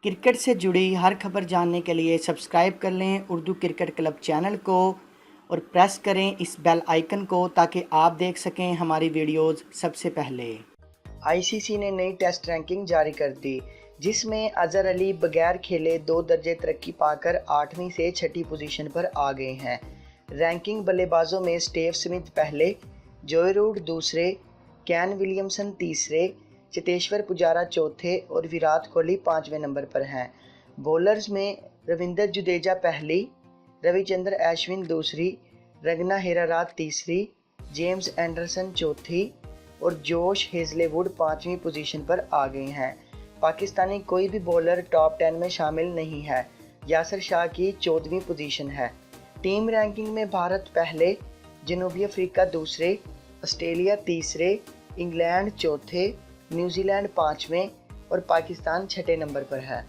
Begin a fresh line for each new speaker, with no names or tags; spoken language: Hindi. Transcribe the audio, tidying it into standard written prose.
क्रिकेट से जुड़ी हर खबर जानने के लिए सब्सक्राइब कर लें उर्दू क्रिकेट क्लब चैनल को और प्रेस करें इस बेल आइकन को ताकि आप देख सकें हमारी वीडियोस सबसे पहले। आईसीसी ने नई टेस्ट रैंकिंग जारी कर दी, जिसमें अजहर अली बगैर खेले 2 दर्जे तरक्की पाकर 8वीं से 6ठी पोजीशन पर आ गए हैं। रैंकिंग बल्लेबाजों में स्टीव स्मिथ पहले, जोए रूट दूसरे, केन विलियमसन तीसरे, चेतेश्वर पुजारा चौथे और विराट कोहली 5वें नंबर पर हैं। बॉलर्स में रविंद्र जडेजा पहली, रविचंद्र अश्विन दूसरी, रंगना हेरारात तीसरी, जेम्स एंडरसन चौथी और जोश हेजलेवुड 5वीं पोजीशन पर आ गए हैं। पाकिस्तानी कोई भी बॉलर टॉप 10 में शामिल नहीं है। यासिर शाह की 14वीं पोजीशन है। टीम रैंकिंग में भारत पहले, जनूबी अफ्रीका दूसरे, ऑस्ट्रेलिया तीसरे, इंग्लैंड चौथे, न्यूजीलैंड 5वें और पाकिस्तान 6ठे नंबर पर है।